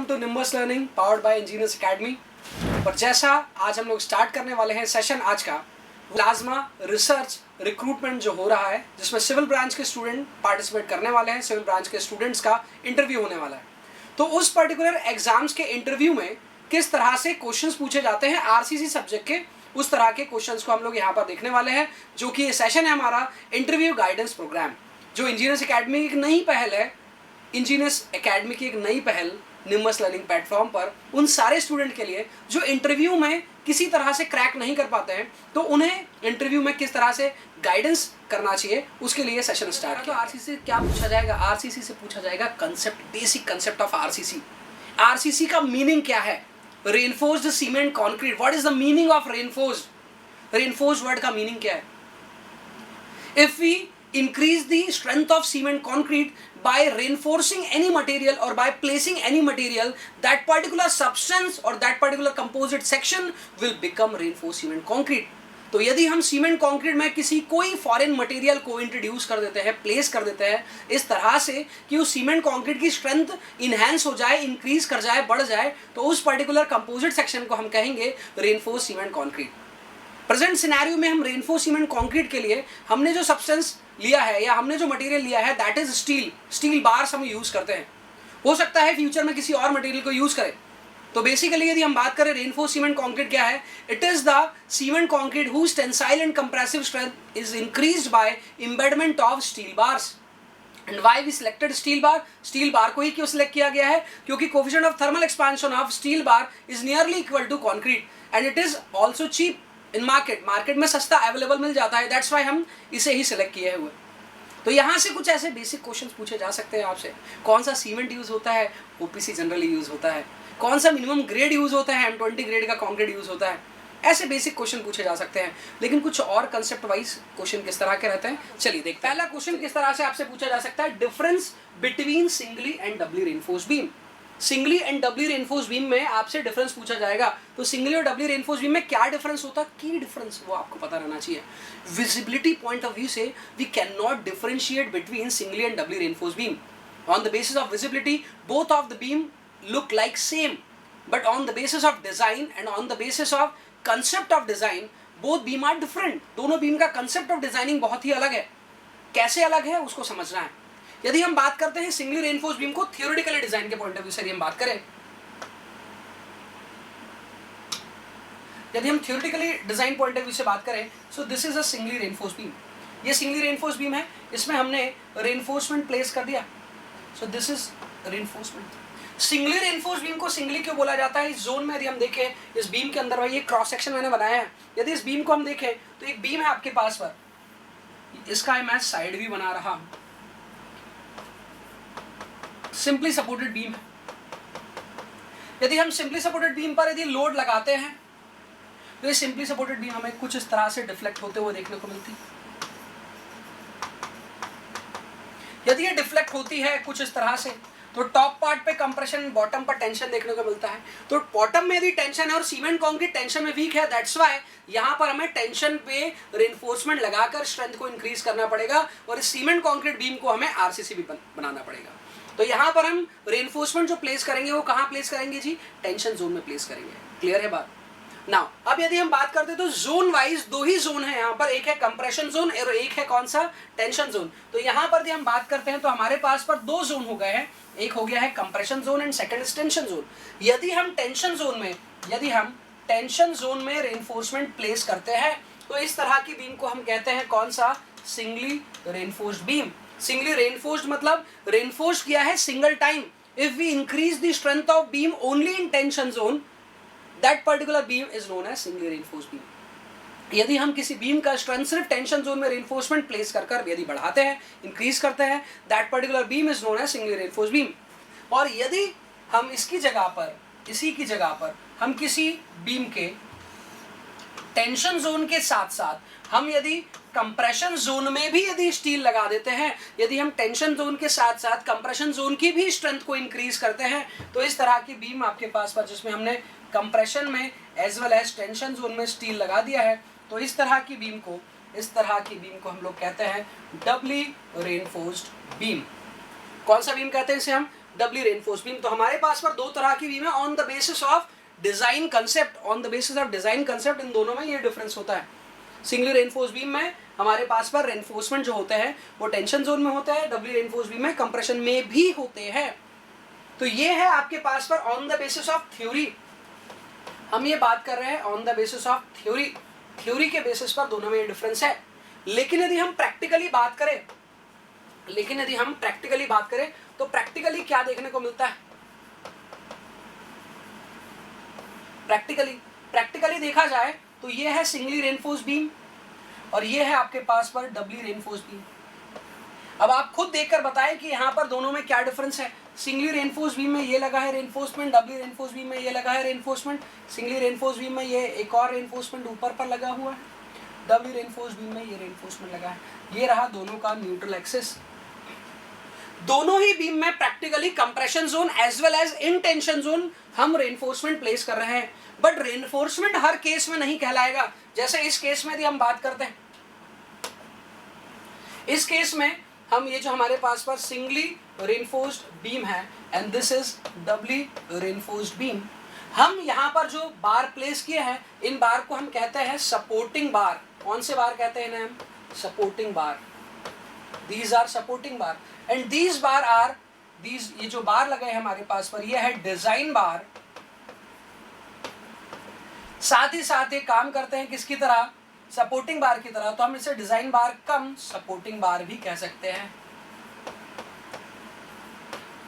Welcome to Nimbus Learning powered by Engineers Academy. और जैसा आज हम लोग स्टार्ट करने वाले हैं सेशन आज का प्लाज्मा रिसर्च रिक्रूटमेंट जो हो रहा है, जिसमें सिविल ब्रांच के स्टूडेंट पार्टिसिपेट करने वाले हैं। सिविल ब्रांच के स्टूडेंट्स का इंटरव्यू होने वाला है। तो उस पर्टिकुलर एग्जाम्स के इंटरव्यू में किस तरह से क्वेश्चंस पूछे जाते हैं आरसीसी सब्जेक्ट के, उस तरह के क्वेश्चंस को हम लोग यहाँ पर देखने वाले हैं। जो कि ये सेशन है हमारा इंटरव्यू गाइडेंस प्रोग्राम, जो इंजीनियर्स एकेडमी की एक नई पहल है। इंजीनियर्स एकेडमी की एक नई पहल निम्बस लर्निंग प्लेटफॉर्म पर उन सारे स्टूडेंट के लिए जो इंटरव्यू में किसी तरह से क्रैक नहीं कर पाते हैं, तो उन्हें इंटरव्यू में किस तरह से गाइडेंस करना चाहिए, उसके लिए सेशन स्टार्ट किया। तो आरसीसी से क्या पूछा जाएगा? आरसीसी से पूछा जाएगा concept, basic concept of RCC. RCC का मीनिंग क्या है? Reinforced cement concrete. What is the meaning of reinforced? Reinforced word का मीनिंग क्या है? If we increase the strength of cement concrete by reinforcing any material or by placing any material, that particular substance or that particular composite section will become reinforced cement concrete. तो यदि हम cement concrete में किसी कोई foreign material को introduce कर देते हैं, प्लेस कर देते हैं इस तरह से कि उस सीमेंट कंक्रीट की स्ट्रेंथ इनहैंस हो जाए, इंक्रीज कर जाए, बढ़ जाए, तो उस पर्टिकुलर कंपोजिट सेक्शन को हम कहेंगे reinforced cement concrete. Present scenario में हम रेनफोर्स्ड सीमेंट कंक्रीट के लिए हमने जो सब्सटेंस लिया है या हमने जो मटेरियल लिया है दैट इज स्टील बार्स हम यूज करते हैं। हो सकता है फ्यूचर में किसी और मटेरियल को यूज करें। तो बेसिकली यदि हम बात करें रेनफोर्स्ड सीमेंट कंक्रीट क्या है, it is the cement concrete whose tensile and compressive strength is increased by embedment of steel bars. And why we selected steel bar? Steel bar को ही क्यों सिलेक्ट किया गया है? क्योंकि coefficient of thermal expansion of steel bar is nearly equal to concrete and it is also cheap in market में सस्ता available मिल जाता है। दैट्स वाई हम इसे ही सिलेक्ट किए हुए। तो यहाँ से कुछ ऐसे बेसिक क्वेश्चंस पूछे जा सकते हैं आपसे। कौन सा सीमेंट यूज होता है? ओपीसी जनरली यूज होता है। कौन सा मिनिमम ग्रेड यूज होता है? M20 ग्रेड का कंक्रीट यूज होता है। ऐसे बेसिक क्वेश्चन पूछे जा सकते हैं। लेकिन कुछ और कंसेप्ट वाइज क्वेश्चन किस तरह के रहते हैं, चलिए देखते हैं। पहला क्वेश्चन किस तरह से आपसे पूछा जा सकता है, difference between singly and doubly reinforced beam. Singly and doubly reinforced beam में आपसे डिफरेंस पूछा जाएगा। तो सिंगली और डबली रेनफोर्स्ड बीम में क्या डिफरेंस होता है, की डिफरेंस वो आपको पता रहना चाहिए। विजिबिलिटी पॉइंट ऑफ व्यू से we can not differentiate between singly and doubly reinforced beam. On the basis of visibility both of the beam look like same, but on the basis of design and on the basis of concept of design both beam are different. दोनों beam का concept of designing बहुत ही अलग है। कैसे अलग है उसको समझना है। यदि हम बात करते हैं सिंगली रेनफोर्स्ड बीम को थियोरेटिकली डिजाइन के पॉइंट ऑफ व्यू से हम बात करें, यदि हम theoretically design point of view से बात करें, so this is a singly reinforced beam. ये सिंगली रेनफोर्स्ड बीम है, इसमें हमने रेनफोर्समेंट प्लेस कर दिया। So this is reinforcement. Singly reinforced beam को सिंगली क्यों बोला जाता है? इस जोन में यदि हम देखें, इस बीम के अंदर ये क्रॉस सेक्शन मैंने बनाया है, यदि इस बीम को हम देखें तो एक बीम है आपके पास पर, इसका मैं साइड भी बना रहा हूं, सिंपली सपोर्टेड बीम है। यदि हम सिंपली सपोर्टेड बीम पर यदि लोड लगाते हैं तो ये सिंपली सपोर्टेड बीम हमें कुछ इस तरह से डिफ्लेक्ट होते हुए देखने को मिलती है। यदि ये डिफ्लेक्ट होती है कुछ इस तरह से, तो टॉप पार्ट पे कंप्रेशन, बॉटम पर टेंशन देखने को मिलता है। तो बॉटम में यदि टेंशन है और सीमेंट कंक्रीट टेंशन में वीक है, दैट्स व्हाई यहाँ पर हमें टेंशन पे रेनफोर्समेंट लगाकर स्ट्रेंथ को इंक्रीज करना पड़ेगा और इस सीमेंट कंक्रीट बीम को हमें आरसीसी भी बनाना पड़ेगा। तो यहाँ पर हम रेनफोर्समेंट जो प्लेस करेंगे वो कहाँ प्लेस करेंगे जी? टेंशन जोन में प्लेस करेंगे। क्लियर है बात? नाउ अब यदि हम बात करते हैं तो जोन वाइज दो ही जोन है यहाँ पर, एक है कंप्रेशन जोन और एक है कौन सा? Tension zone. तो यहाँ पर यदि हम बात करते हैं तो हमारे पास पर दो जोन हो गए हैं, एक हो गया है compression zone and second is tension zone. यदि हम टेंशन जोन में रेनफोर्समेंट प्लेस करते हैं तो इस तरह की बीम को हम कहते हैं कौन सा? Singly reinforced beam. Singly reinforced मतलब रेनफोर्स्ड किया है single time. If we increase the strength of beam only in tension zone, that particular beam is known as singly reinforced beam. यदि हम किसी बीम का स्ट्रेंथ सिर्फ टेंशन जोन में reinforcement place कर यदि बढ़ाते हैं, इंक्रीज करते हैं, that particular beam is known as singly reinforced beam. और यदि हम इसी की जगह पर हम किसी बीम के टेंशन जोन के साथ साथ हम यदि कंप्रेशन जोन में भी यदि स्टील लगा देते हैं, यदि हम टेंशन जोन के साथ साथ कंप्रेशन जोन की भी स्ट्रेंथ को इंक्रीज करते हैं, तो इस तरह की बीम आपके पास पर जिसमें हमने कंप्रेशन में as well as tension zone में स्टील लगा दिया है, तो इस तरह की बीम को हम लोग कहते हैं डबली रेनफोर्स्ड बीम। कौन सा बीम कहते हैं इसे हम? डबली रेनफोर्स बीम। तो हमारे पास पर दो तरह की बीम है on the basis of design concept, on the basis of design concept in दोनों में ये डिफरेंस होता है। सिंगली रेनफोर्स बीम में हमारे पास पर रेनफोर्समेंट जो होते हैं वो टेंशन जोन में होता है, डबली रेनफोर्स बीम में कंप्रेशन में भी होते हैं। तो ये है आपके पास पर on the basis of theory, हम ये बात कर रहे हैं on the basis of theory, theory के बेसिस पर दोनों में ये डिफरेंस है। लेकिन यदि हम प्रैक्टिकली बात करें, तो प्रैक्टिकली क्या देखने को मिलता है? प्रैक्टिकली देखा जाए तो ये है सिंगली रेनफोर्स बीम और ये है आपके पास पर डबली रेनफोर्स बीम। अब आप खुद देखकर बताएं कि यहाँ पर दोनों में क्या डिफरेंस है। सिंगली रेनफोर्स बीम में ये लगा है रेनफोर्समेंट, डबली रेनफोर्स बीम में ये लगा है रेनफोर्समेंट। सिंगली रेनफोर्स बीम में ये एक और रेनफोर्समेंट ऊपर पर लगा हुआ है, डबली रेनफोर्स बीम में ये रेनफोर्समेंट लगा है। ये रहा दोनों का न्यूट्रल एक्सिस। दोनों ही बीम में practically compression zone as well as in tension zone हम रेनफोर्समेंट प्लेस कर रहे हैं, बट रेनफोर्समेंट हर केस में नहीं कहलाएगा। जैसे इस केस में यदि हम बात करते हैं, इस केस में हम ये जो हमारे पास पर सिंगली रेनफोर्स्ड बीम है and this is doubly reinforced beam, हम यहाँ पर जो बार प्लेस किए हैं इन बार को हम कहते हैं सपोर्टिंग बार। कौन से बार कहते हैं इन्हें हम? Supporting bar. These are supporting bar and these bar are these, ये जो बार लगे हैं हमारे पास पर ये है डिजाइन बार। साथ ही साथ ये काम करते हैं किसकी तरह? सपोर्टिंग बार की तरह। तो हम इसे डिजाइन बार कम सपोर्टिंग बार भी कह सकते हैं।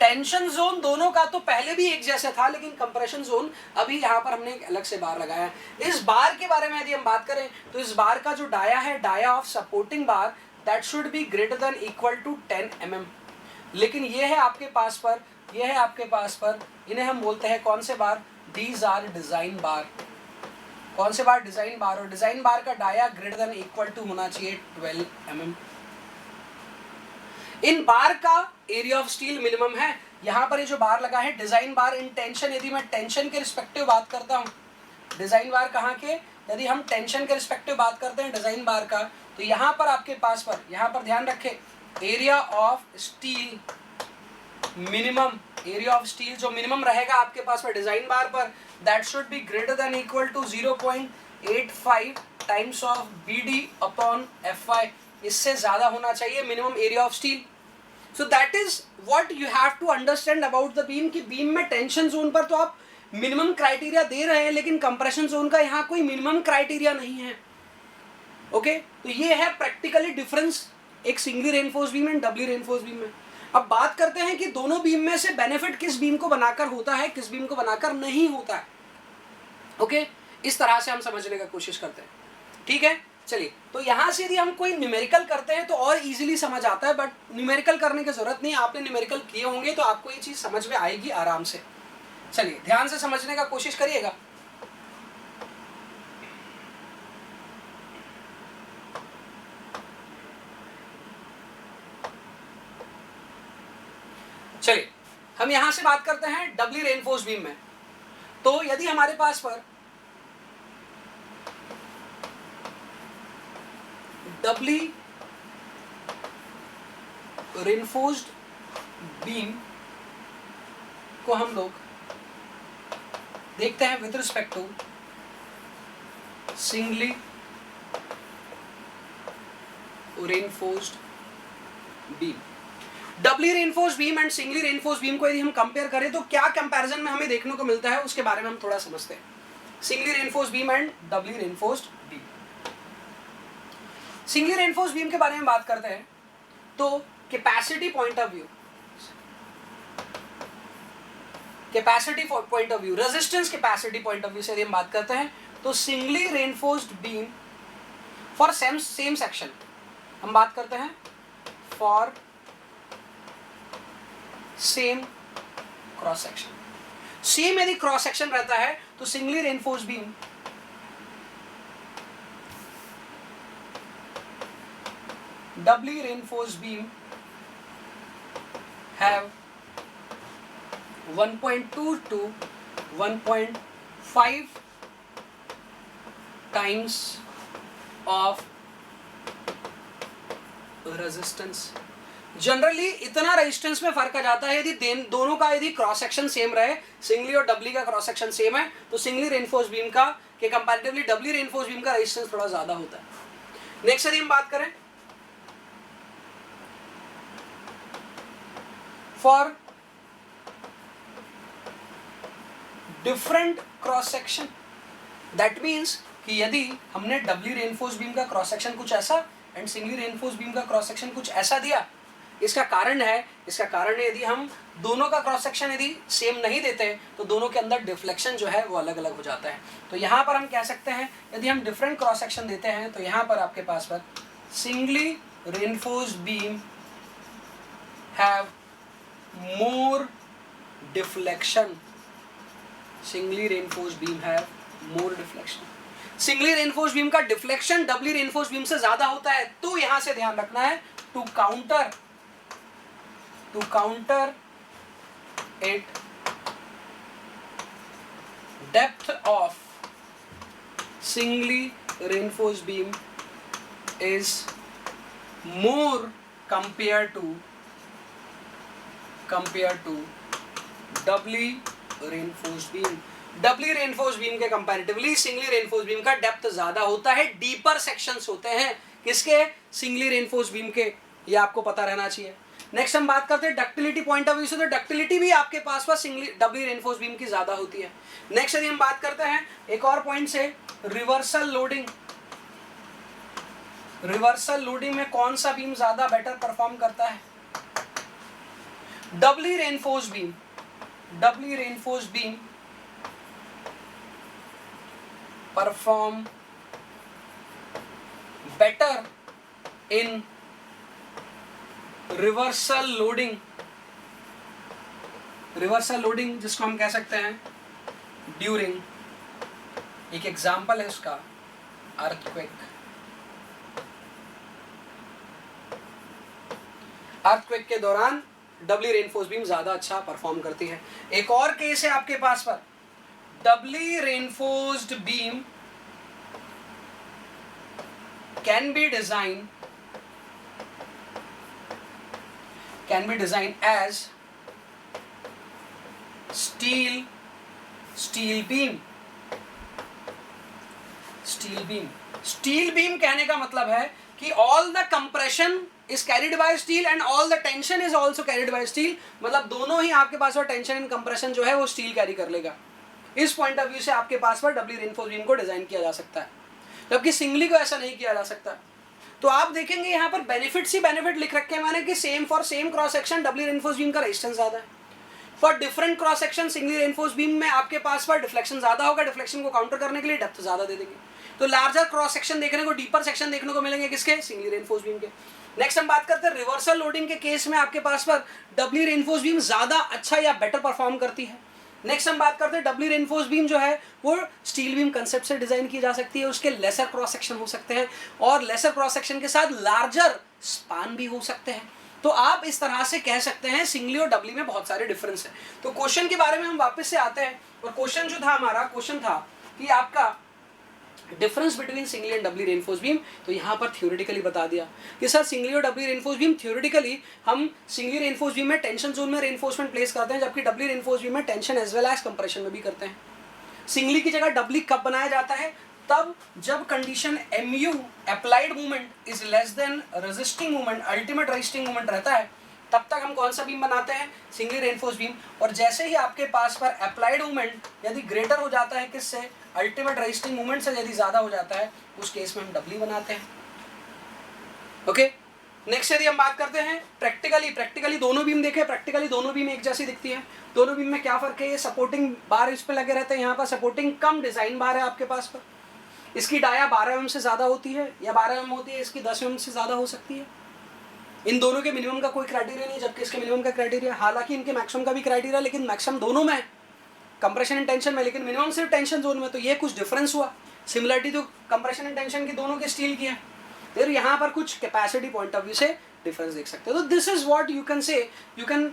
टेंशन जोन दोनों का तो पहले भी एक जैसा था, लेकिन कंप्रेशन जोन अभी यहाँ पर हमने एक अलग से बार लगाया है। इस बार के बारे में यदि हम बात करें तो इस बार का जो डाया है, dia of supporting bar, that should be greater than equal to 10 mm। लेकिन ये है आपके पास पर, इन्हें हम बोलते हैं कौन से bar? These are design bar. कौन से बार? Design bar. और डिजाइन बार का dia greater than equal to होना चाहिए 12 mm। इन बार का एरिया ऑफ स्टील मिनिमम है। यहाँ पर ये जो बार लगा है डिजाइन बार इन टेंशन, यदि मैं टेंशन के रिस्पेक्टिव बात करता हूँ, डिजाइन बार कहाँ के? यदि हम टेंशन के रिस्पेक्टिव बात करते हैं डिजाइन बार का, तो यहाँ पर आपके पास पर, यहाँ पर ध्यान रखें, area of steel minimum, area of steel जो मिनिमम रहेगा आपके पास पर डिजाइन बार पर, that should be greater than equal to 0.85 times of BD upon FY। इससे ज्यादा होना चाहिए minimum area of steel. So that is what you have to understand about the beam कि बीम में टेंशन जोन पर तो आप मिनिमम क्राइटेरिया दे रहे हैं, लेकिन कंप्रेशन जोन का यहाँ कोई मिनिमम क्राइटेरिया नहीं है। ओके, तो ये है प्रैक्टिकली डिफरेंस एक singly reinforce beam and doubly reinforce beam में। अब बात करते हैं कि दोनों बीम में से बेनिफिट किस बीम को बनाकर होता है, किस बीम को बनाकर नहीं होता है। ओके, इस तरह से हम समझने का कोशिश करते हैं। ठीक है, चलिए, तो यहाँ से यदि हम कोई न्यूमेरिकल करते हैं तो और इजीली समझ आता है, बट न्यूमेरिकल करने की जरूरत नहीं। आपने न्यूमेरिकल किए होंगे तो आपको ये चीज समझ में आएगी आराम से। चलिए ध्यान से समझने का कोशिश करिएगा। चलिए हम यहां से बात करते हैं डबली रेनफोर्स बीम में। तो यदि हमारे पास पर डबली रेनफोर्स्ड बीम को हम लोग देखते हैं with respect to singly reinforced beam. Doubly reinforced beam and singly reinforced beam को यदि हम कंपेयर करें तो क्या कंपैरिजन में हमें देखने को मिलता है उसके बारे में हम थोड़ा समझते हैं। Singly reinforced beam and doubly reinforced beam. Singly reinforced beam के बारे में बात करते हैं तो capacity point of view, resistance capacity point of view से यदि हम बात करते हैं तो singly reinforced beam for same section हम बात करते हैं for same cross section. Same यदि क्रॉस सेक्शन रहता है तो singly reinforced beam doubly reinforced beam have 1.2 to 1.5 times of resistance। Generally इतना रेजिस्टेंस में फर्क आ जाता है यदि दोनों का यदि क्रॉस सेक्शन सेम रहे, सिंगली और डबली का क्रॉस सेक्शन सेम है, तो सिंगली रेनफोर्स बीम का के कंपैरेटिवली डबली रेनफोर्स बीम का रेजिस्टेंस थोड़ा ज्यादा होता है। नेक्स्ट यदि हम बात करें for different cross section, that means कि यदि हमने डबली रेनफोर्स बीम का क्रॉस सेक्शन कुछ ऐसा एंड सिंगली रेनफोर्स बीम का क्रॉस सेक्शन कुछ ऐसा दिया, इसका कारण है यदि हम दोनों का क्रॉस सेक्शन यदि सेम नहीं देते तो दोनों के अंदर डिफ्लेक्शन जो है वो अलग अलग हो जाता है। तो यहाँ पर हम कह सकते हैं यदि हम डिफरेंट क्रॉस सेक्शन देते हैं तो यहाँ पर आपके पास पर singly reinforce beam have more deflection, singly reinforce beam have more deflection. Singly reinforce beam का डिफ्लेक्शन डबली रेनफोर्स बीम से ज्यादा होता है, तो यहां से ध्यान रखना है to counter it depth of singly reinforce beam is more compare to doubly reinforce beam. Doubly reinforce beam के कंपैरेटिवली सिंगली रेनफोर्स बीम का डेप्थ ज्यादा होता है, डीपर सेक्शंस होते हैं किसके, सिंगली रेनफोर्स बीम के, ये आपको पता रहना चाहिए। नेक्स्ट हम बात करते हैं डक्टिलिटी पॉइंट ऑफ व्यू से, तो डक्टिलिटी भी आपके पास सिंगली डबली रेनफोर्स बीम की ज्यादा होती है। नेक्स्ट यदि हम बात करते हैं एक और पॉइंट से, रिवर्सल लोडिंग, रिवर्सल लोडिंग में कौन सा बीम ज्यादा बेटर परफॉर्म करता है, doubly reinforce beam perform better in reversal loading, जिसको हम कह सकते हैं ड्यूरिंग, एक एग्जांपल है उसका अर्थक्वेक के दौरान डबली रेनफोर्स बीम ज्यादा अच्छा परफॉर्म करती है। एक और केस है आपके पास पर, doubly reinforced beam can be designed as steel beam। Steel beam कहने का मतलब है कि all the compression is carried by steel and all the tension is also carried by steel, मतलब दोनों ही आपके पास टेंशन एंड कंप्रेशन जो है वो स्टील कैरी कर लेगा। इस पॉइंट ऑफ व्यू से आपके पास डबली रेनफोर्स बीम को डिजाइन किया जा सकता है, जबकि सिंगली को ऐसा नहीं किया जा सकता। तो आप देखेंगे यहाँ पर बेनिफिट्स ही बेनिफिट लिख रखे हैं मैंने कि same for same cross section doubly reinforce beam का रेजिस्टेंस ज्यादा है, for different cross section singly reinforce beam में आपके पास डिफ्लेक्शन ज्यादा होगा, डिफ्लेक्शन को काउंटर करने के लिए डेप्थ ज्यादा दे देंगे, तो लार्जर क्रॉस सेक्शन देखने को, डीपर सेक्शन देखने को मिलेंगे किसके, सिंगली रेनफोर्स बीम के। नेक्स्ट हम बात करते हैं रिवर्सल लोडिंग के केस में आपके पास डबली रेनफोर्स बीम ज्यादा अच्छा या बेटर परफॉर्म करती है। नेक्स्ट हम बात करते हैं डबली रेनफोर्स बीम जो है वो स्टील बीम कंसेप्ट से डिजाइन की जा सकती है, उसके लेसर क्रॉस सेक्शन हो सकते हैं और लेसर क्रॉस सेक्शन के साथ लार्जर स्पान भी हो सकते हैं। तो आप इस तरह से कह सकते हैं सिंगली और डबली में बहुत सारे डिफरेंस है। तो क्वेश्चन के बारे में हम वापस से आते हैं, और क्वेश्चन जो था हमारा, क्वेश्चन था कि आपका difference between singly and doubly reinforce beam, तो यहाँ पर थ्योरेटिकली बता दिया कि सर सिंगली और डबली रेनफोर्स बीम थ्योरेटिकली हम सिंगली रेनफोर्स बीम में टेंशन जोन में रेनफोर्समेंट प्लेस करते हैं, जबकि डबली रेनफोर्स बीम में tension as well as compression में भी करते हैं। सिंगली की जगह डबली कब बनाया जाता है, तब जब condition mu applied movement is less than resisting movement, ultimate resisting movement रहता है, तब तक हम कौन सा बीम बनाते हैं, सिंगली रेनफोर्स बीम। और जैसे ही आपके पास पर अप्लाइड मूवमेंट यदि ग्रेटर हो जाता है किससे, अल्टीमेट रेजिस्टिंग मूवमेंट से यदि ज्यादा हो जाता है, उस केस में हम डबली बनाते हैं। ओके, नेक्स्ट यदि हम बात करते हैं प्रैक्टिकली दोनों बीम देखें, प्रैक्टिकली दोनों बीम एक जैसी दिखती है। दोनों बीम में क्या फर्क है, ये सपोर्टिंग बार इस पे लगे रहते हैं, यहाँ पर सपोर्टिंग कम डिजाइन बार है आपके पास पर, इसकी डाया 12 mm से ज्यादा होती है या 12 mm होती है, इसकी 10 mm से ज्यादा हो सकती है। इन दोनों के मिनिमम का कोई क्राइटेरिया नहीं, जबकि इसके मिनिमम का क्राइटेरिया, हालांकि इनके मैक्सिमम का भी क्राइटेरिया, लेकिन मैक्सिमम दोनों में कंप्रेशन एंड टेंशन में, लेकिन मिनिमम सिर्फ टेंशन जोन में। तो ये कुछ डिफरेंस हुआ, सिमिलरिटी तो कंप्रेशन एंड टेंशन की दोनों के स्टील की है, फिर यहाँ पर कुछ कैपेसिटी पॉइंट ऑफ व्यू से डिफरेंस देख सकते हो। तो this is what you can say, you can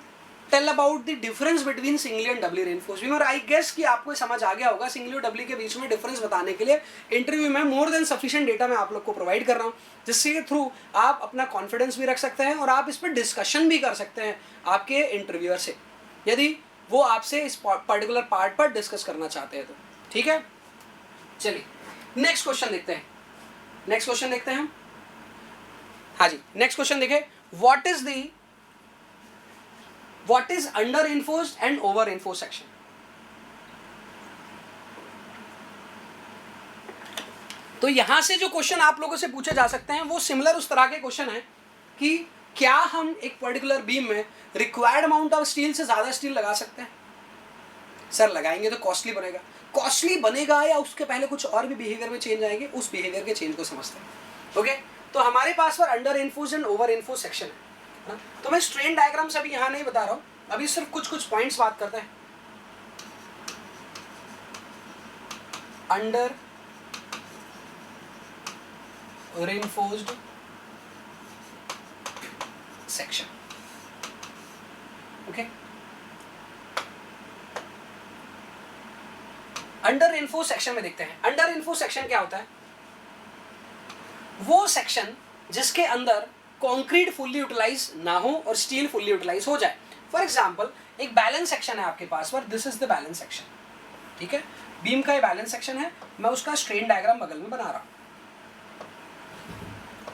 tell about the difference between singly and doubly reinforce beam. और आई गेस कि आपको समझ आ गया होगा सिंगली और डबली के बीच में डिफरेंस बताने के लिए इंटरव्यू में मोर देन सफिशिएंट डेटा मैं आप लोग को प्रोवाइड कर रहा हूँ, जिसके थ्रू आप अपना कॉन्फिडेंस भी रख सकते हैं और आप इस पर डिस्कशन भी कर सकते हैं आपके इंटरव्यूअर से, यदि वो आपसे इस पर्टिकुलर पार्ट पर डिस्कस करना चाहते हैं तो। ठीक है, चलिए नेक्स्ट क्वेश्चन देखते हैं। नेक्स्ट क्वेश्चन देखते हैं हम। हाँ जी, नेक्स्ट क्वेश्चन देखें, what is under enforced and over enforced section? तो यहां से जो क्वेश्चन आप लोगों से पूछे जा सकते हैं वो सिमिलर उस तरह के क्वेश्चन है कि क्या हम एक पर्टिकुलर बीम में रिक्वायर्ड अमाउंट ऑफ स्टील से ज्यादा स्टील लगा सकते हैं? सर लगाएंगे तो कॉस्टली बनेगा। कॉस्टली बनेगा या उसके पहले कुछ और भी बिहेवियर में चेंज आएंगे, उस बिहेवियर के चेंज को समझते हैं। ओके, तो हमारे पास पर under enforced and over enforced section है। तो मैं स्ट्रेन डायग्राम से अभी यहाँ नहीं बता रहा हूँ, अभी सिर्फ कुछ पॉइंट्स बात करते हैं। Under reinforced section, okay. Under reinforced section में देखते हैं, अंडर रेनफोर्स्ड सेक्शन क्या होता है? वो सेक्शन जिसके अंदर कंक्रीट फुल्ली यूटिलाइज ना हो और स्टील फुल्ली यूटिलाइज हो जाए। फॉर एग्जांपल एक बैलेंस सेक्शन है आपके पास पर, this is the balance section, ठीक है, बीम का ये बैलेंस सेक्शन है, मैं उसका स्ट्रेन डायग्राम बगल में बना रहा हूं।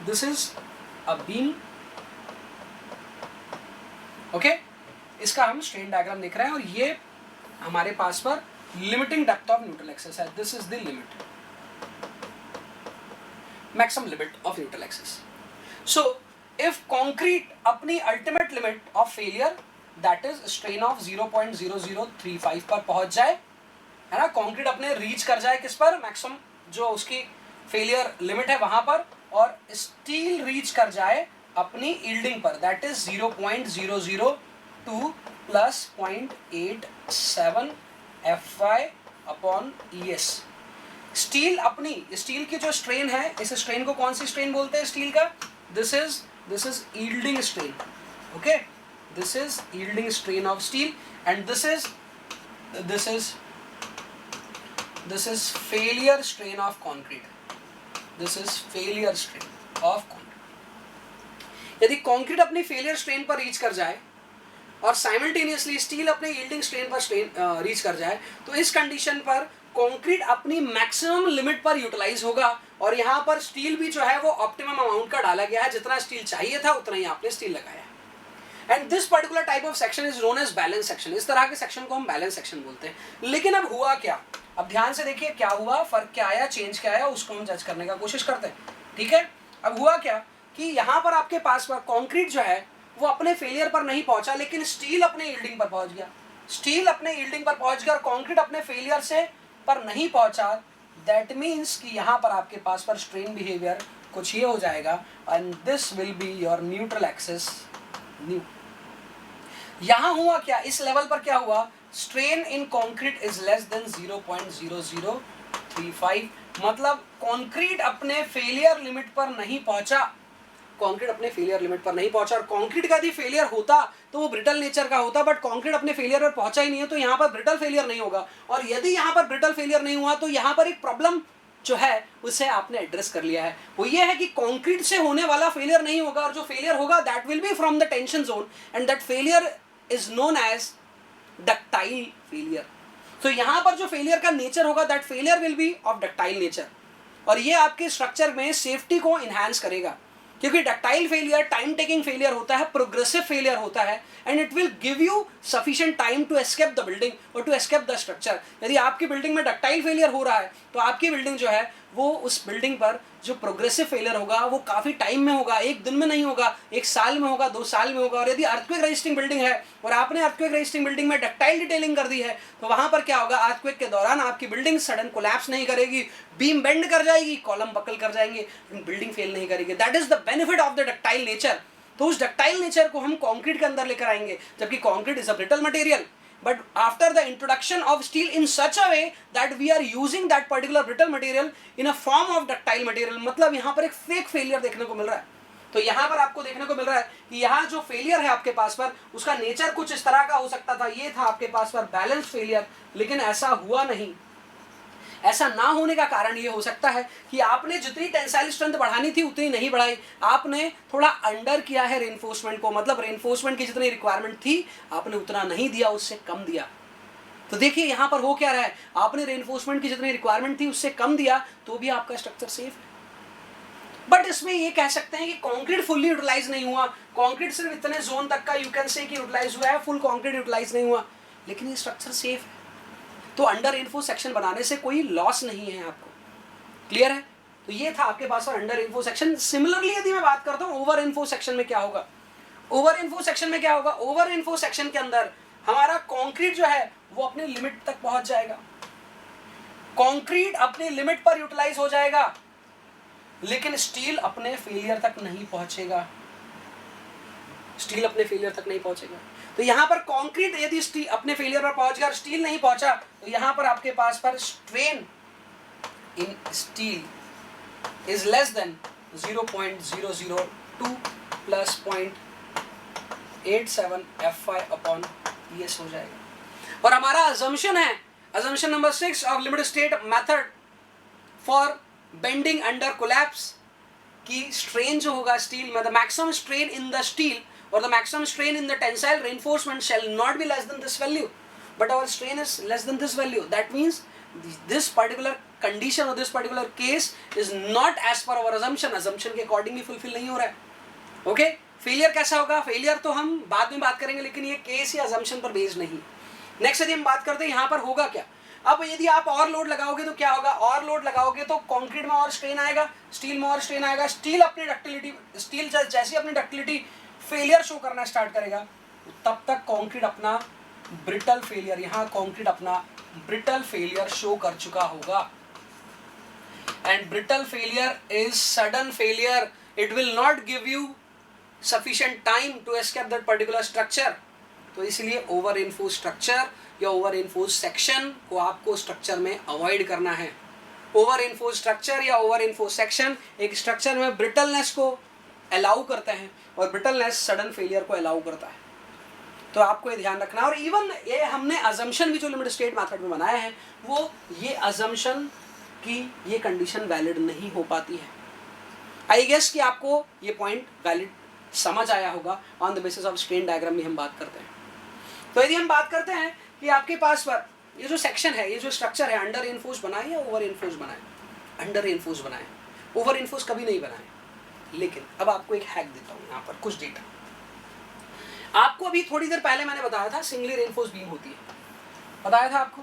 This is a beam, okay, इसका हम स्ट्रेन डायग्राम देख रहे हैं और ये हमारे पास पर limiting depth of neutral axis है। This is the limit, maximum limit of neutral axis. So if concrete अपनी ultimate limit of failure that is strain of 0.0035 पर पहुंच जाए, है ना, कंक्रीट अपने रीच कर जाए किस पर? मैक्सिमम जो उसकी फेलियर लिमिट है वहां पर, और स्टील रीच कर जाए अपनी यील्डिंग पर that is 0.002 plus 0.87 FY/ES। Steel अपनी, स्टील की जो स्ट्रेन है, इस स्ट्रेन को कौन सी स्ट्रेन बोलते हैं स्टील का? This is yielding strain, okay, this is yielding strain of steel, and this is failure strain of concrete, this is failure strain of concrete। यदि concrete अपनी failure strain पर reach कर जाए और simultaneously steel अपने yielding strain पर reach कर जाए, तो इस condition पर कंक्रीट अपनी मैक्सिमम लिमिट पर यूटिलाइज होगा और यहाँ पर स्टील भी जो है वो ऑप्टिमम अमाउंट का डाला गया है, जितना स्टील चाहिए था उतना ही आपने स्टील लगाया है। And this particular type of section is known as balance section. इस तरह के सेक्शन को हम बैलेंस सेक्शन बोलते हैं। लेकिन अब हुआ क्या, अब ध्यान से देखिए क्या हुआ, फर्क क्या आया, चेंज क्या आया, उसको हम जज करने का कोशिश करते हैं। ठीक है, अब हुआ क्या कि यहाँ पर आपके पास पर कॉन्क्रीट जो है वो अपने फेलियर पर नहीं पहुंचा, लेकिन स्टील अपने यील्डिंग पर पहुंच गया। स्टील अपने यील्डिंग पर पहुंच गया और कॉन्क्रीट अपने फेलियर से पर नहीं पहुंचा। दैट मीन्स कि यहाँ पर आपके पास पर स्ट्रेन बिहेवियर कुछ ये हो जाएगा, and this will be your neutral axis new. यहाँ हुआ क्या, इस लेवल पर क्या हुआ, strain in concrete is less than 0.0035, मतलब कंक्रीट अपने फेलियर लिमिट पर नहीं पहुंचा, कंक्रीट अपने फेलियर लिमिट पर नहीं पहुंचा। और कंक्रीट का यदि फेलियर होता तो वो ब्रिटल नेचर का होता, बट कंक्रीट अपने फेलियर पर पहुंचा ही नहीं है, तो यहाँ पर ब्रिटल फेलियर नहीं होगा। और यदि यहाँ पर ब्रिटल फेलियर नहीं हुआ तो यहाँ पर एक प्रॉब्लम जो है उसे आपने एड्रेस कर लिया है, वो ये है कि कंक्रीट से होने वाला फेलियर नहीं होगा, और जो फेलियर होगा that will be from the tension zone, and that failure is known as ductile failure. तो यहाँ पर जो फेलियर का नेचर होगा that failure will be of ductile nature, और ये आपके स्ट्रक्चर में सेफ्टी को इनहैंस करेगा, क्योंकि ductile failure time taking failure होता है, प्रोग्रेसिव फेलियर होता है, and it will give you sufficient time to escape the building और टू एस्केप द स्ट्रक्चर। यदि आपकी बिल्डिंग में डक्टाइल फेलियर हो रहा है तो आपकी बिल्डिंग जो है वो उस बिल्डिंग पर जो प्रोग्रेसिव फेलियर होगा वो काफ़ी टाइम में होगा, एक दिन में नहीं होगा, एक साल में होगा, 2 साल में होगा। और यदि अर्थक्वेक रेजिस्टिंग बिल्डिंग है और आपने अर्थक्वेक रेजिस्टिंग बिल्डिंग में डक्टाइल डिटेलिंग कर दी है तो वहाँ पर क्या होगा, अर्थक्वेक के दौरान आपकी बिल्डिंग सडन कोलैप्स नहीं करेगी, बीम बेंड कर जाएगी, कॉलम बकल कर जाएंगे, बिल्डिंग फेल नहीं करेगी। That is the benefit of the ductile nature. तो उस डक्टाइल नेचर को हम कंक्रीट के अंदर लेकर आएंगे, जबकि concrete is a brittle material, but after the introduction of steel in such a way that we are using that particular brittle material in a form of ductile material, मतलब यहाँ पर एक fake failure देखने को मिल रहा है। तो यहाँ पर आपको देखने को मिल रहा है कि यहाँ जो फेलियर है आपके पास पर उसका नेचर कुछ इस तरह का हो सकता था, ये था आपके पास पर बैलेंस फेलियर, लेकिन ऐसा हुआ नहीं। ऐसा ना होने का कारण ये हो सकता है कि आपने जितनी टेंसाइल स्ट्रेंथ बढ़ानी थी उतनी नहीं बढ़ाई, आपने थोड़ा अंडर किया है रेनफोर्समेंट को, मतलब रेनफोर्समेंट की जितनी रिक्वायरमेंट थी आपने उतना नहीं दिया, उससे कम दिया। तो देखिए यहाँ पर हो क्या रहा है, आपने रेनफोर्समेंट की जितनी रिक्वायरमेंट थी उससे कम दिया तो भी आपका स्ट्रक्चर सेफ है। बट इसमें ये कह सकते हैं कि कंक्रीट फुल्ली यूटिलाइज नहीं हुआ, कंक्रीट सिर्फ इतने जोन तक का यू कैन से कि यूटिलाइज हुआ है, फुल कंक्रीट यूटिलाइज नहीं हुआ, लेकिन ये स्ट्रक्चर सेफ है। तो अंडर रेनफोर्स सेक्शन बनाने से कोई लॉस नहीं है आपको। क्लियर है? तो ये था आपके पास अंडर रेनफोर्स सेक्शन। सिमिलरली यदि मैं बात करता हूँ ओवर रेनफोर्स सेक्शन में क्या होगा, ओवर रेनफोर्स सेक्शन में क्या होगा, ओवर रेनफोर्स सेक्शन के अंदर हमारा कंक्रीट जो है वो अपने लिमिट तक पहुंच जाएगा, कंक्रीट अपने लिमिट पर यूटिलाइज हो जाएगा, लेकिन स्टील अपने फेलियर तक नहीं पहुंचेगा, स्टील अपने फेलियर तक नहीं पहुंचेगा। तो यहां पर कंक्रीट यदि स्टील अपने फेलियर पर पहुंच गया और स्टील नहीं पहुंचा, तो यहां पर आपके पास पर strain in steel is less than 0.002 plus 0.87 Fy upon ES हो जाएगा। और हमारा अजम्पशन है, assumption number 6 of limit state method for bending under collapse, की स्ट्रेन जो होगा स्टील में, the maximum strain in the steel or the maximum strain in the tensile reinforcement shall not be less than this value, but our strain is less than this value. That means this particular condition or this particular case is not as per our assumption, assumption के accordingly fulfill नहीं हो रहा है। Okay? failure कैसा होगा, failure तो हम बाद में बात करेंगे, लेकिन ये केस या assumption पर बेस्ड नहीं। नेक्स्ट यदि हम बात करते हैं यहाँ पर होगा क्या, अब यदि आप और लोड लगाओगे तो क्या होगा, और लोड लगाओगे तो कंक्रीट में और स्ट्रेन आएगा, स्टील में और स्ट्रेन आएगा, स्टील अपनी डक्टिलिटी, स्टील जैसी अपनी डक्टिलिटी फेलियर शो करना स्टार्ट करेगा, तब तक कंक्रीट अपना ब्रिटल फेलियर, यहां कंक्रीट अपना ब्रिटल फेलियर शो कर चुका होगा। And brittle failure is sudden failure, it will not give you sufficient time to escape that particular structure. तो इसलिए ओवर इन्फोर्स स्ट्रक्चर या ओवर इन्फोर्स सेक्शन को आपको स्ट्रक्चर में अवॉइड करना है। ओवर इन्फोर्स स्ट्रक्चर या ओवर इन्फोर्स सेक्शन एक स्ट्रक्चर में ब्रिटलनेस को अलाउ करते हैं और ब्रिटलनेस सडन फेलियर को अलाउ करता है। तो आपको ये ध्यान रखना। और इवन ये हमने अजम्पशन भी जो लिमिट स्टेट मेथड में बनाया है, वो ये अजम्पशन की ये कंडीशन वैलिड नहीं हो पाती है। आई गेस कि आपको ये पॉइंट वैलिड समझ आया होगा। On the basis of strain diagram में हम बात करते हैं। तो यदि हम बात करते हैं कि आपके पास पर ये जो सेक्शन है, ये जो स्ट्रक्चर है, अंडर इन्फोर्स बनाए या ओवर इन्फोर्स बनाए, अंडर इन्फोर्स बनाए, ओवर इन्फोर्स कभी नहीं बनाए। लेकिन अब आपको एक हैक देता हूँ, यहाँ पर कुछ डेटा आपको अभी थोड़ी देर पहले मैंने बताया था सिंगली रेनफोर्स बीम होती है, बताया था आपको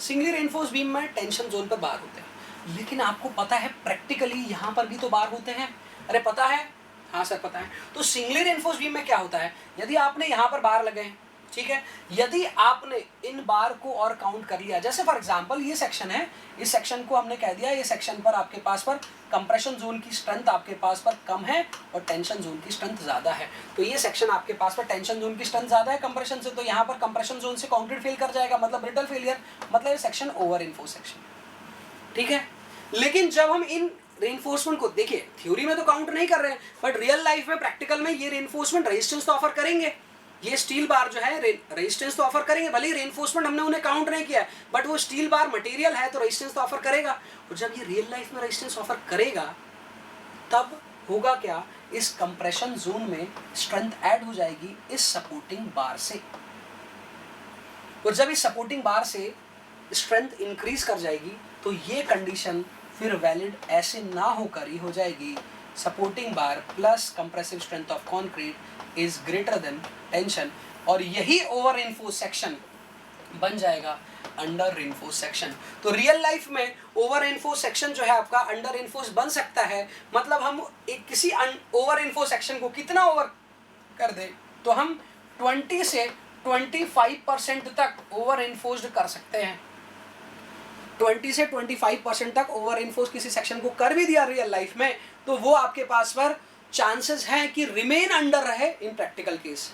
सिंगली रेनफोर्स बीम में टेंशन जोन पर बार होते हैं। लेकिन आपको पता है प्रैक्टिकली यहाँ पर भी तो बार होते हैं? अरे पता है, हाँ सर पता है। तो सिंगली रेनफोर्स बीम में क्या होता है, यदि आपने यहाँ पर बार लगे, ठीक है, यदि आपने इन बार को और काउंट कर लिया, जैसे फॉर एग्जांपल ये सेक्शन है, इस सेक्शन को हमने कह दिया ये सेक्शन पर आपके पास पर कंप्रेशन जोन की स्ट्रेंथ आपके पास पर कम है और टेंशन जोन की स्ट्रेंथ ज्यादा है। तो ये सेक्शन आपके पास पर टेंशन जोन की स्ट्रेंथ ज्यादा है कंप्रेशन से, तो यहाँ पर कंप्रेशन जोन से कंक्रीट फेल कर जाएगा, मतलब ब्रिटल फेलियर, मतलब ये सेक्शन ओवर इन्फोर्स सेक्शन, ठीक है। लेकिन जब हम इन रेनफोर्समेंट को देखिए, थ्योरी में तो काउंट नहीं कर रहे हैं, बट रियल लाइफ में प्रैक्टिकल में ये रेनफोर्समेंट रेजिस्टेंस तो ऑफर करेंगे, ये स्टील बार जो है रेजिस्टेंस तो ऑफर करेंगे, भले ही रेनफोर्समेंट हमने उन्हें काउंट नहीं किया है, बट वो स्टील बार मटेरियल है तो रेजिस्टेंस तो ऑफर करेगा। और जब ये रियल लाइफ में रेजिस्टेंस ऑफर करेगा तब होगा क्या, इस कंप्रेशन जोन में स्ट्रेंथ ऐड हो जाएगी इस सपोर्टिंग बार से, और जब इस सपोर्टिंग बार से स्ट्रेंथ इंक्रीज कर जाएगी तो ये कंडीशन फिर वैलिड ऐसे ना होकर ही हो जाएगी, supporting bar plus compressive strength of concrete is greater than tension, और यही ओवर रेनफोर्स सेक्शन बन जाएगा अंडर रेनफोर्स सेक्शन। तो रियल लाइफ में ओवर रेनफोर्स सेक्शन जो है आपका अंडर रेनफोर्स बन सकता है, मतलब हम एक किसी ओवर रेनफोर्स सेक्शन को कितना ओवर कर दे, तो हम 20 से 25% तक ओवर रेनफोर्स्ड कर सकते हैं। 20 से 25% तक ओवर रेनफोर्स किसी सेक्शन को कर भी दिया रियल लाइफ में, तो वो आपके पास पर चांसेस हैं कि रिमेन अंडर रहे इन practical case.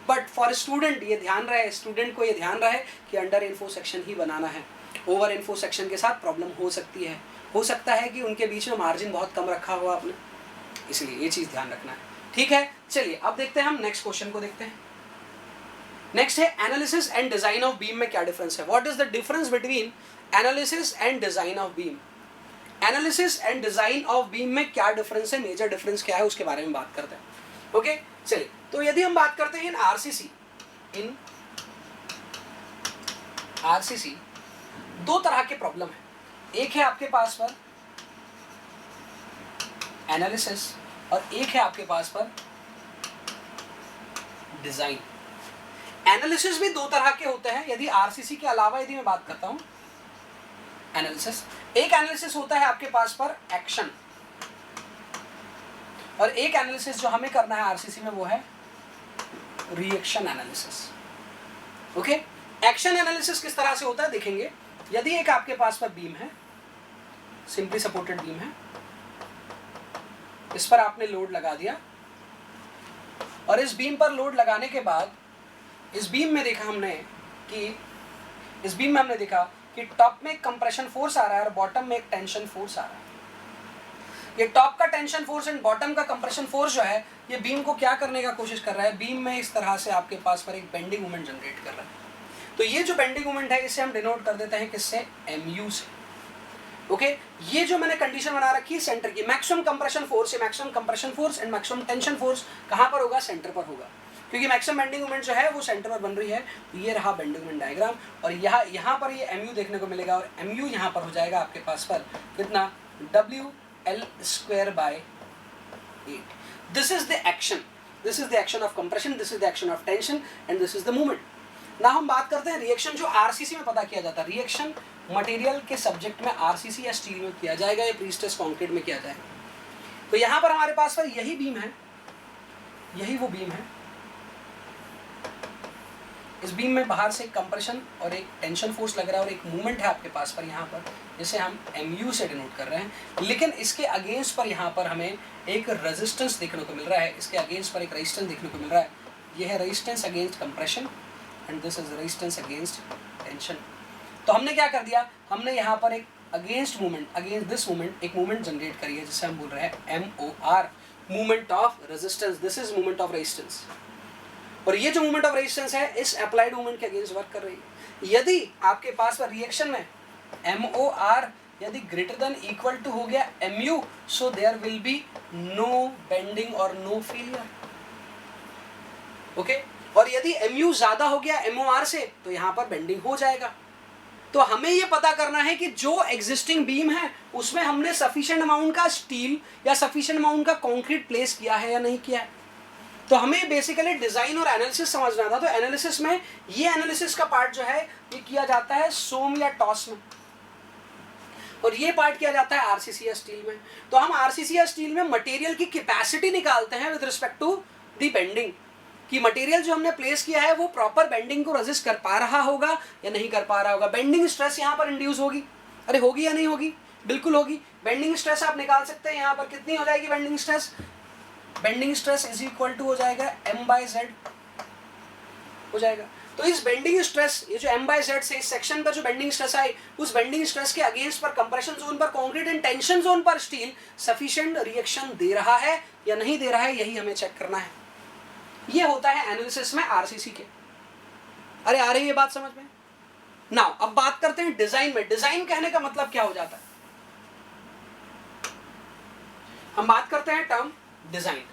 But for student ये ध्यान रहे, स्टूडेंट को ये ध्यान रहे कि अंडर इन्फोर्स सेक्शन ही बनाना है। ओवर इन्फोर्स सेक्शन के साथ प्रॉब्लम हो सकती है, हो सकता है कि उनके बीच में मार्जिन बहुत कम रखा हुआ आपने, इसलिए ये चीज ध्यान रखना है, ठीक है। चलिए अब देखते हैं, हम नेक्स्ट क्वेश्चन को देखते हैं। नेक्स्ट है analysis and design of beam में क्या डिफरेंस है। What is the difference between analysis and design of beam. Analysis and design of beam में क्या डिफरेंस है, मेजर डिफरेंस क्या है, उसके बारे में बात करते हैं। ओके चलिए, तो यदि हम बात करते हैं इन आरसीसी दो तरह के प्रॉब्लम है। एक है आपके पास पर एनालिसिस और एक है आपके पास पर डिजाइन। एनालिसिस भी दो तरह के होते हैं। यदि आरसीसी के अलावा यदि मैं बात करता हूं एनालिसिस, एक एनालिसिस होता है आपके पास पर एक्शन, और एक एनालिसिस जो हमें करना है आरसीसी में वो है reaction analysis. Okay, action analysis किस तरह से होता है देखेंगे। यदि एक आपके पास पर बीम है, सिंपली सपोर्टेड बीम है, इस पर आपने लोड लगा दिया, और इस बीम पर लोड लगाने के बाद इस बीम में देखा हमने कि टॉप में एक कंप्रेशन फोर्स आ रहा है और बॉटम में एक टेंशन फोर्स आ रहा है। ये टॉप का टेंशन फोर्स एंड बॉटम का कंप्रेशन फोर्स जो है, ये बीम को क्या करने का कोशिश कर रहा है, बीम में इस तरह से आपके पास पर एक बेंडिंग मोमेंट जनरेट कर रहा है। तो ये जो बेंडिंग मोमेंट है इसे हम डिनोट कर देते हैं किससे, mu से। ओके, ये जो मैंने कंडीशन बना रखी है सेंटर की, maximum compression force and maximum tension force कहां पर होगा, सेंटर पर होगा, क्योंकि मैक्सिमम बेंडिंग मोमेंट जो है वो सेंटर पर बन रही है। तो ये रहा बेंडिंग मोमेंट डायग्राम, और यहाँ पर ये mu देखने को मिलेगा, और mu यहाँ पर हो जाएगा आपके पास पर कितना, WL/8। This is the action of compression, this is the action of tension, and this is the movement. ना हम बात करते हैं रिएक्शन, जो आरसीसी में पता किया जाता है। रिएक्शन मटेरियल के सब्जेक्ट में आरसीसी या स्टील में किया जाएगा या प्रीस्ट्रेस कंक्रीट में किया जाएगा। तो यहाँ पर हमारे पास पर यही बीम है, यही वो बीम है। इस बीम में बाहर से एक कंप्रेशन और एक टेंशन फोर्स लग रहा है और एक मूवमेंट है आपके पास पर यहाँ पर, जिसे हम mu से डिनोट कर रहे हैं। लेकिन इसके अगेंस्ट पर यहाँ पर हमें एक रेजिस्टेंस देखने को मिल रहा है, इसके अगेंस्ट पर एक रेजिस्टेंस देखने को मिल रहा है। यह है resistance against compression and this is resistance against tension. तो हमने क्या कर दिया, हमने यहाँ पर एक अगेंस्ट दिस मूवमेंट एक मूवमेंट जनरेट करी है, जिसे हम बोल रहे हैं MOR, movement of resistance. This is movement of resistance, और ये जो मूवमेंट ऑफ रेजिस्टेंस है इस अप्लाइड मूवमेंट के अगेंस्ट वर्क कर रही है। यदि आपके पास रिएक्शन में MOR यदि ग्रेटर देन इक्वल टू हो गया mu, so there will be no bending और नो फेलियर। ओके, और यदि mu ज्यादा हो गया MOR से, तो यहाँ पर बेंडिंग हो जाएगा। तो हमें ये पता करना है कि जो एग्जिस्टिंग बीम है उसमें हमने सफिशिएंट अमाउंट का स्टील या सफिशिएंट अमाउंट का कंक्रीट प्लेस किया है या नहीं किया है। तो हमें बेसिकली डिजाइन और एनालिसिस समझना था। तो एनालिसिस में ये एनालिसिस का पार्ट जो है ये किया जाता है सोम या टॉस में, और ये पार्ट किया जाता है आरसीसी या स्टील में। तो हम आरसीसी या स्टील में मटेरियल की कैपेसिटी निकालते हैं with respect to the bending, कि मटेरियल जो हमने प्लेस किया है वो प्रॉपर बेंडिंग को रेजिस्ट कर पा रहा होगा या नहीं कर पा रहा होगा। बेंडिंग स्ट्रेस यहाँ पर इंड्यूस होगी, अरे होगी या नहीं होगी, बिल्कुल होगी। बेंडिंग स्ट्रेस आप निकाल सकते हैं, यहाँ पर कितनी हो जाएगी bending stress, bending stress is equal to हो जाएगा M/Z हो जाएगा। तो इस बेंडिंग स्ट्रेस, ये जो M/Z से इस सेक्शन पर जो बेंडिंग स्ट्रेस आई, उस बेंडिंग स्ट्रेस के अगेंस्ट पर कंप्रेशन जोन पर कंक्रीट एंड टेंशन जोन पर स्टील सफिशिएंट रिएक्शन दे रहा है या नहीं दे रहा है, यही हमें चेक करना है। ये होता है एनालिसिस में आरसीसी के। अरे आ रही है बात समझ में? नाउ अब बात करते हैं डिजाइन में। डिजाइन कहने का मतलब क्या हो जाता है, हम बात करते हैं टर्म डिजाइन।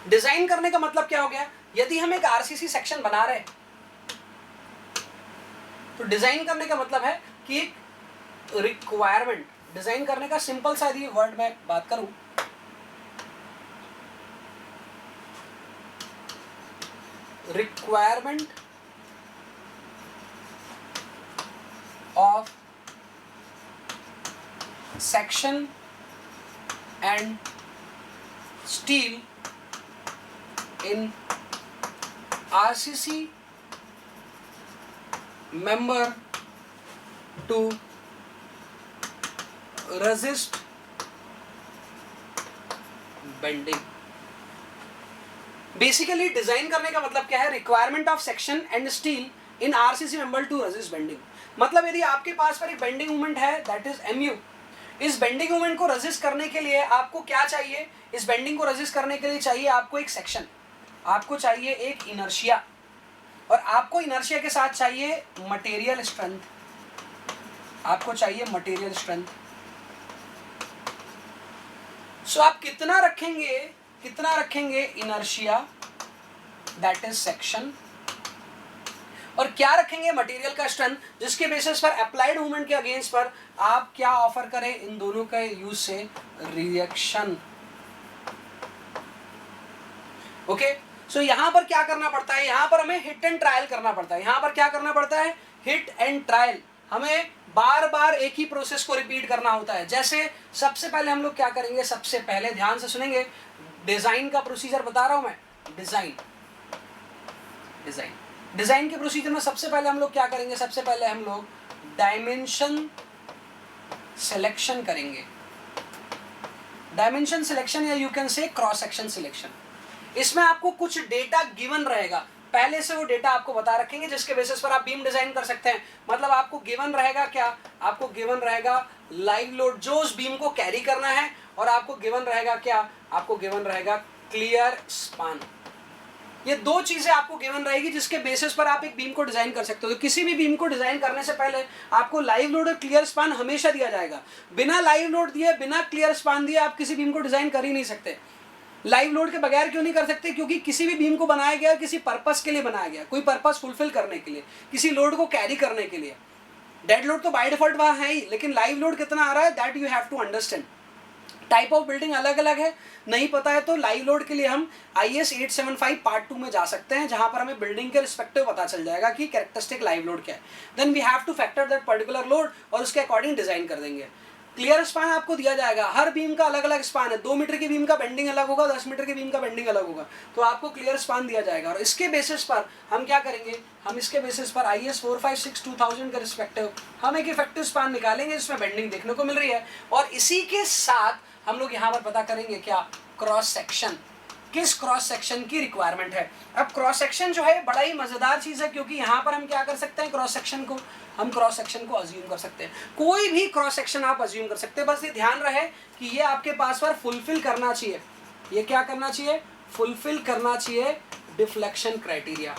डिजाइन करने का मतलब क्या हो गया, यदि हम एक आरसीसी सेक्शन बना रहे हैं तो डिजाइन करने का मतलब है कि एक रिक्वायरमेंट, डिजाइन करने का सिंपल सा यदि वर्ड में बात करूं, requirement of section and steel in RCC member to resist bending। Basically design करने का मतलब क्या है, requirement of section and steel in RCC member to resist bending. मतलब यदि आपके पास पर एक बेंडिंग मोमेंट है दैट इज mu, इस बेंडिंग मोमेंट को रेजिस्ट करने के लिए आपको क्या चाहिए, इस बेंडिंग को रेजिस्ट करने के लिए चाहिए आपको एक सेक्शन, आपको चाहिए एक इनर्शिया, और आपको इनर्शिया के साथ चाहिए मटेरियल स्ट्रेंथ, आपको चाहिए मटेरियल स्ट्रेंथ। सो आप कितना रखेंगे इनर्शिया दैट इज सेक्शन, और क्या रखेंगे मटेरियल का स्ट्रेंथ, जिसके बेसिस पर अप्लाइड मूवमेंट के अगेंस्ट पर आप क्या ऑफर करें, इन दोनों के यूज से रिएक्शन। ओके, सो यहां पर क्या करना पड़ता है, यहां पर हमें हिट एंड ट्रायल करना पड़ता है, यहां पर क्या करना पड़ता है, हिट एंड ट्रायल, हमें बार बार एक ही प्रोसेस को रिपीट करना होता है। जैसे सबसे पहले हम लोग क्या करेंगे, सबसे पहले ध्यान से सुनेंगे, डिजाइन का प्रोसीजर बता रहा हूं मैं, डिजाइन के प्रोसीजर में सबसे पहले हम लोग क्या करेंगे, सबसे पहले हम लोग डायमेंशन सिलेक्शन करेंगे, डायमेंशन सिलेक्शन या यू कैन से क्रॉस सेक्शन सिलेक्शन। इसमें आपको कुछ डेटा गिवन रहेगा, पहले से वो डेटा आपको बता रखेंगे जिसके बेसिस पर आप बीम डिजाइन कर सकते हैं। मतलब आपको गिवन रहेगा क्या, आपको गिवन रहेगा लाइव लोड जो उस बीम को कैरी करना है, और आपको गिवन रहेगा क्या, आपको गिवन रहेगा क्लियर स्पान। ये दो चीजें आपको गिवन रहेगी जिसके बेसिस पर आप एक बीम को डिजाइन कर सकते हो। तो किसी भी बीम को डिजाइन करने से पहले आपको लाइव लोड और क्लियर स्पान हमेशा दिया जाएगा। बिना लाइव लोड दिए, बिना क्लियर स्पान दिए आप किसी बीम को डिजाइन कर ही नहीं सकते। लाइव लोड के बगैर क्यों नहीं कर सकते, क्योंकि किसी भी बीम को बनाया गया किसी पर्पस के लिए बनाया गया, कोई पर्पस फुलफिल करने के लिए, किसी लोड को कैरी करने के लिए। डेड लोड तो बाय डिफॉल्ट वहां है ही, लेकिन लाइव लोड कितना आ रहा है that you have to understand. Type of building अलग अलग है, नहीं पता है तो लाइव लोड के लिए हम IS 875 पार्ट 2 में जा सकते हैं, जहां पर हमें बिल्डिंग के रिस्पेक्टिव पता चल जाएगा कि कैरेक्टरिस्टिक लाइव लोड क्या है। Then we have to factor that particular load और उसके अकॉर्डिंग डिजाइन कर देंगे। क्लियर स्पान आपको दिया जाएगा, हर बीम का अलग अलग स्पान है, 2 मीटर की बीम का बेंडिंग अलग होगा, 10 मीटर की बीम का बेंडिंग अलग होगा, तो आपको क्लियर स्पान दिया जाएगा। और इसके बेसिस पर हम क्या करेंगे, हम इसके बेसिस पर IS 456 2000 के रिस्पेक्टिव हम एक इफेक्टिव स्पान निकालेंगे जिसमें बेंडिंग देखने को मिल रही है, और इसी के साथ हम लोग यहाँ पर पता करेंगे क्या, क्रॉस सेक्शन, किस क्रॉस सेक्शन की रिक्वायरमेंट है। अब क्रॉस सेक्शन जो है बड़ा ही मजेदार चीज है, क्योंकि यहाँ पर हम क्या कर सकते हैं, क्रॉस सेक्शन को अज्यूम कर सकते हैं, कोई भी क्रॉस सेक्शन आप अज्यूम कर सकते हैं। बस ये ध्यान रहे कि ये आपके पास पर फुलफिल करना चाहिए, ये क्या करना चाहिए, फुलफिल करना चाहिए डिफ्लेक्शन क्राइटेरिया,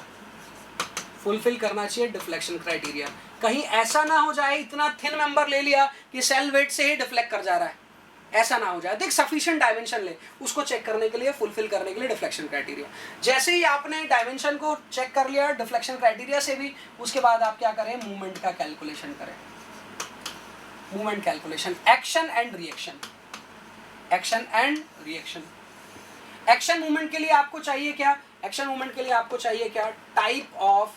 फुलफिल करना चाहिए डिफ्लेक्शन क्राइटेरिया। कहीं ऐसा ना हो जाए इतना थिन मेंबर ले लिया कि सेल वेट से ही डिफ्लेक्ट कर जा रहा है, ऐसा ना हो जाए। देख सफिशिएंट डायमेंशन ले, उसको चेक करने के लिए, फुलफिल करने के लिए डिफ्लेक्शन क्राइटेरिया। जैसे ही आपने डायमेंशन को चेक कर लिया डिफ्लेक्शन क्राइटेरिया से भी, उसके बाद आप क्या करें, मूवमेंट का कैलकुलेशन करें, movement calculation, action and reaction, action and reaction. Action movement के लिए आपको चाहिए क्या, एक्शन मूवमेंट के लिए आपको चाहिए क्या, टाइप ऑफ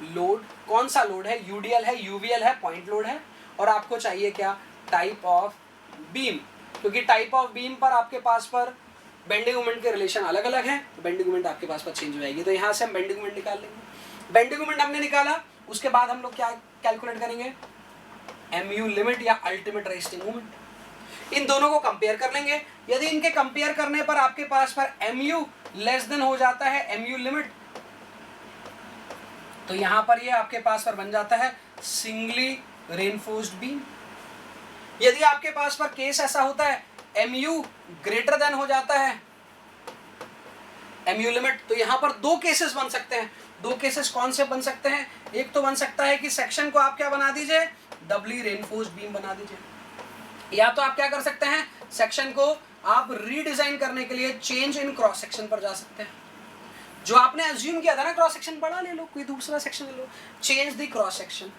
लोड, कौन सा लोड है, यूडीएल है, यूवीएल है, पॉइंट लोड है, और आपको चाहिए क्या, टाइप ऑफ बीम, क्योंकि टाइप ऑफ बीम पर आपके पास पर बेंडिंग मोमेंट के रिलेशन अलग अलग हैं, तो बेंडिंग मोमेंट आपके पास पर चेंज हो जाएगी। तो यहाँ से हम बेंडिंग मोमेंट निकाल लेंगे। बेंडिंग मोमेंट हमने निकाला, उसके बाद हम लोग क्या कैलकुलेट करेंगे, MU लिमिट या अल्टीमेट रेस्टिंग मोमेंट। इन दोनों को कंपेयर कर लेंगे। यदि इनके कंपेयर करने पर आपके पास पर MU लेस देन हो जाता है MU लिमिट, तो यहाँ पर ये आपके पास पर बन जाता है सिंगली रेनफोर्स्ड बीम। यदि आपके पास पर केस ऐसा होता है MU ग्रेटर देन हो जाता है MU लिमिट, तो यहाँ पर दो केसेस बन सकते हैं। दो केसेस कौन से बन सकते हैं, एक तो बन सकता है कि सेक्शन को आप क्या बना दीजिए, डबली रेनफोर्स्ड बीम बना दीजिए, या तो आप क्या कर सकते हैं, सेक्शन को आप रीडिजाइन करने के लिए चेंज इन क्रॉस सेक्शन पर जा सकते हैं। जो आपने अज्यूम किया था ना क्रॉस सेक्शन, बड़ा ले लो, कोई दूसरा सेक्शन ले लो, change the cross section,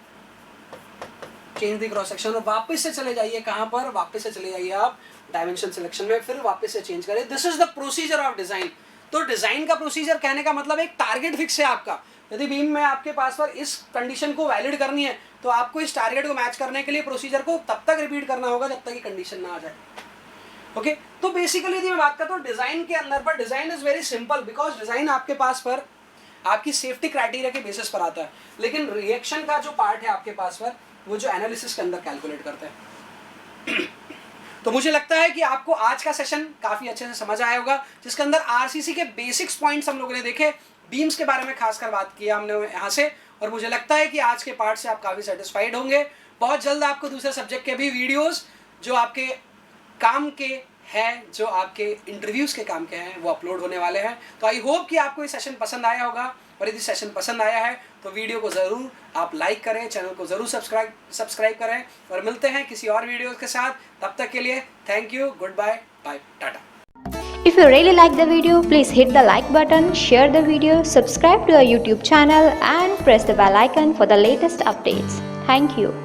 change the cross section, और वापस से चले जाइए कहां पर, वापस से चले जाइए आप डायमेंशन सिलेक्शन में, फिर वापस से चेंज करें। This is the procedure of design. तो डिजाइन का प्रोसीजर कहने का मतलब एक टारगेट फिक्स है आपका। यदि बीम में आपके पास पर इस कंडीशन को वैलिड करनी है, तो आपको इस टारगेट को मैच करने के लिए प्रोसीजर को तब तक रिपीट करना होगा जब तक ये कंडीशन ना आ जाए। ओके, तो बेसिकली यदि मैं बात करता हूँ डिजाइन के अंदर पर, design is very simple, because design आपके पास पर आपकी सेफ्टी क्राइटेरिया के बेसिस पर आता है, लेकिन रिएक्शन का जो पार्ट है आपके पास पर, वो जो एनालिसिस के अंदर कैलकुलेट करते हैं। तो मुझे लगता है कि आपको आज का सेशन काफी अच्छे से समझ आया होगा, जिसके अंदर आरसीसी के बेसिक्स पॉइंट्स हम लोगों ने देखे, बीम्स के बारे में खासकर बात की हमने यहाँ से, और मुझे लगता है कि आज के पार्ट से आप काफ़ी सेटिस्फाइड होंगे। बहुत जल्द आपको दूसरे सब्जेक्ट के भी वीडियोस जो आपके काम के हैं, जो आपके इंटरव्यूज़ के काम के हैं, वो अपलोड होने वाले हैं। तो आई होप कि आपको ये सेशन पसंद आया होगा, और यदि सेशन पसंद आया है तो वीडियो को ज़रूर आप लाइक करें, चैनल को ज़रूर सब्सक्राइब करें, और मिलते हैं किसी और वीडियो के साथ। तब तक के लिए thank you, goodbye, bye, tata. If you really like the video, please hit the like button, share the video, subscribe to our YouTube channel and press the bell icon for the latest updates. Thank you.